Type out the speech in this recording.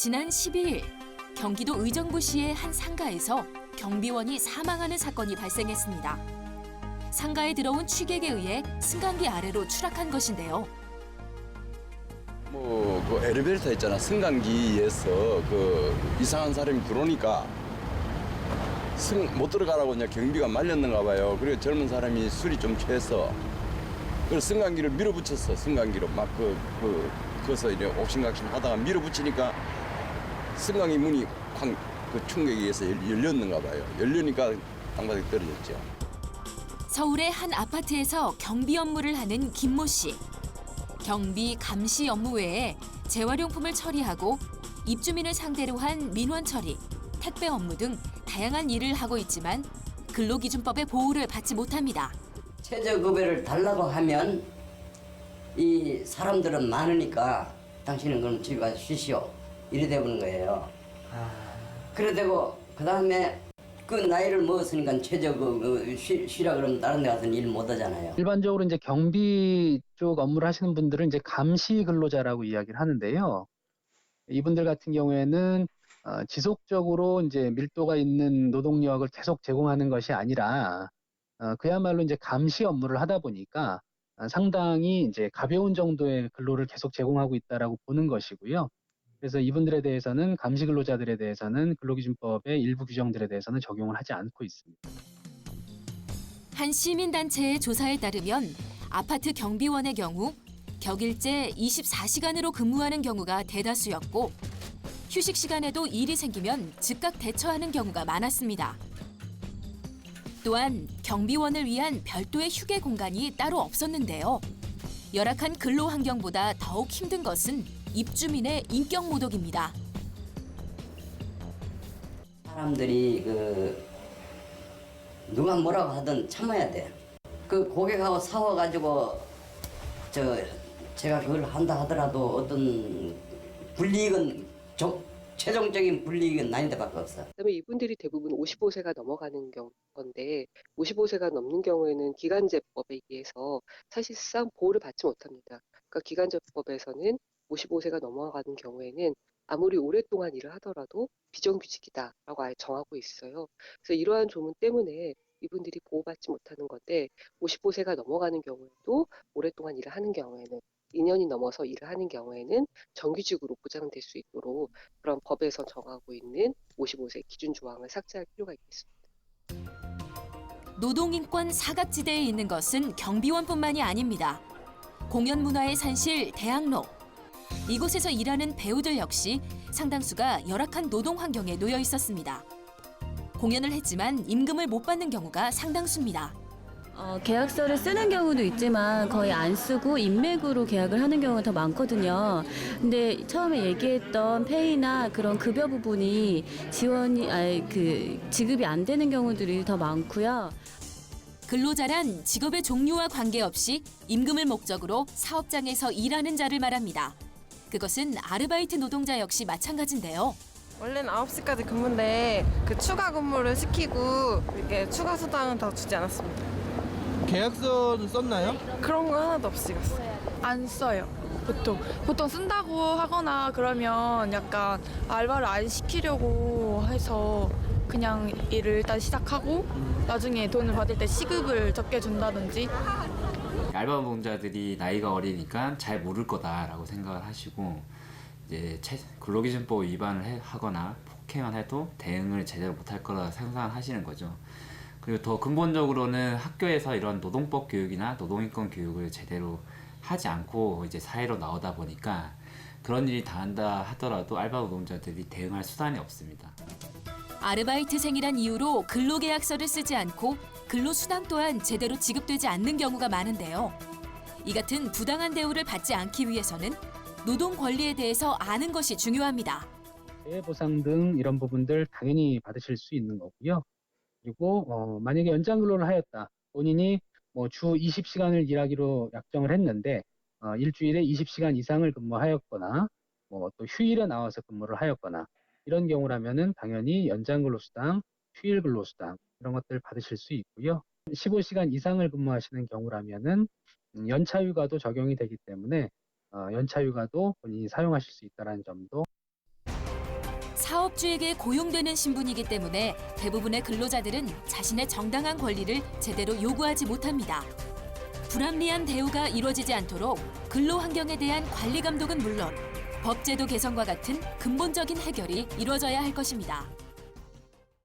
지난 12일 경기도 의정부시의 한 상가에서 경비원이 사망하는 사건이 발생했습니다. 상가에 들어온 취객에 의해 승강기 아래로 추락한 것인데요. 그 엘리베이터 있잖아. 승강기에서 이상한 사람이 들어오니까 못 들어가라고 이제 경비가 말렸는가 봐요. 그리고 젊은 사람이 술이 좀 취해서 승강기를 밀어붙였어. 승강기로 막 거기서 이제 옥신각신 하다가 밀어붙이니까 승강기 문이 충격에 의해서 열렸는가 봐요. 열리니까 땅바닥에 떨어졌죠. 서울의 한 아파트에서 경비 업무를 하는 김모 씨. 경비, 감시 업무 외에 재활용품을 처리하고 입주민을 상대로 한 민원 처리, 택배 업무 등 다양한 일을 하고 있지만 근로기준법의 보호를 받지 못합니다. 최저급여를 달라고 하면 이 사람들은 많으니까 당신은 그럼 집에 가서 쉬시오. 이래 되는 거예요. 그래 되고 그다음에 그 나이를 먹었으니까 쉬라 그러면 다른 데 가서는 일 못 하잖아요. 일반적으로 이제 경비 쪽 업무를 하시는 분들은 이제 감시 근로자라고 이야기를 하는데요. 이분들 같은 경우에는 지속적으로 이제 밀도가 있는 노동력을 계속 제공하는 것이 아니라 그야말로 이제 감시 업무를 하다 보니까 상당히 이제 가벼운 정도의 근로를 계속 제공하고 있다라고 보는 것이고요. 그래서 이분들에 대해서는 감시 근로자들에 대해서는 근로기준법의 일부 규정들에 대해서는 적용을 하지 않고 있습니다. 한 시민단체의 조사에 따르면 아파트 경비원의 경우 격일제 24시간으로 근무하는 경우가 대다수였고 휴식 시간에도 일이 생기면 즉각 대처하는 경우가 많았습니다. 또한 경비원을 위한 별도의 휴게 공간이 따로 없었는데요. 열악한 근로 환경보다 더욱 힘든 것은 입주민의 인격 모독입니다. 사람들이 누가 뭐라고 하든 참아야 돼. 고객하고 싸워가지고 제가 그걸 한다 하더라도 어떤 불이익은 최종적인 불이익은 나인데밖에 없어. 그다음에 이분들이 대부분 55세가 넘어가는 건데 55세가 넘는 경우에는 기간제법에 의해서 사실상 보호를 받지 못합니다. 그러니까 기간제법에서는 55세가 넘어가는 경우에는 아무리 오랫동안 일을 하더라도 비정규직이다라고 아예 정하고 있어요. 그래서 이러한 조문 때문에 이분들이 보호받지 못하는 건데 55세가 넘어가는 경우에도 오랫동안 일을 하는 경우에는 2년이 넘어서 일을 하는 경우에는 정규직으로 보장될 수 있도록 그런 법에서 정하고 있는 55세 기준 조항을 삭제할 필요가 있겠습니다. 노동인권 사각지대에 있는 것은 경비원뿐만이 아닙니다. 공연문화의 산실 대학로. 이곳에서 일하는 배우들 역시 상당수가 열악한 노동 환경에 놓여 있었습니다. 공연을 했지만 임금을 못 받는 경우가 상당수입니다. 계약서를 쓰는 경우도 있지만 거의 안 쓰고 인맥으로 계약을 하는 경우가 더 많거든요. 근데 처음에 얘기했던 페이나 그런 급여 부분이 지급이 안 되는 경우들이 더 많고요. 근로자란 직업의 종류와 관계없이 임금을 목적으로 사업장에서 일하는 자를 말합니다. 그것은 아르바이트 노동자 역시 마찬가지인데요. 원래는 9시까지 근무인데 추가 근무를 시키고 이렇게 추가 수당은 더 주지 않았습니다. 계약서는 썼나요? 그런 거 하나도 없이 갔어요. 안 써요. 보통 쓴다고 하거나 그러면 약간 알바를 안 시키려고 해서 그냥 일을 일단 시작하고 나중에 돈을 받을 때 시급을 적게 준다든지. 알바 노동자들이 나이가 어리니까 잘 모를 거다라고 생각을 하시고 이제 근로기준법 위반을 하거나 폭행을 해도 대응을 제대로 못할 거라 상상을 하시는 거죠. 그리고 더 근본적으로는 학교에서 이런 노동법 교육이나 노동인권 교육을 제대로 하지 않고 이제 사회로 나오다 보니까 그런 일이 당한다 하더라도 알바 노동자들이 대응할 수단이 없습니다. 아르바이트생이란 이유로 근로계약서를 쓰지 않고 근로수당 또한 제대로 지급되지 않는 경우가 많은데요. 이 같은 부당한 대우를 받지 않기 위해서는 노동 권리에 대해서 아는 것이 중요합니다. 재해보상 등 이런 부분들 당연히 받으실 수 있는 거고요. 그리고 만약에 연장 근로를 하였다. 본인이 주 20시간을 일하기로 약정을 했는데 일주일에 20시간 이상을 근무하였거나 또 휴일에 나와서 근무를 하였거나 이런 경우라면은 당연히 연장 근로수당, 휴일 근로수당 이런 것들 받으실 수 있고요. 15시간 이상을 근무하시는 경우라면은 연차휴가도 적용이 되기 때문에 연차휴가도 본인이 사용하실 수 있다는 점도. 사업주에게 고용되는 신분이기 때문에 대부분의 근로자들은 자신의 정당한 권리를 제대로 요구하지 못합니다. 불합리한 대우가 이루어지지 않도록 근로 환경에 대한 관리 감독은 물론 법제도 개선과 같은 근본적인 해결이 이루어져야 할 것입니다.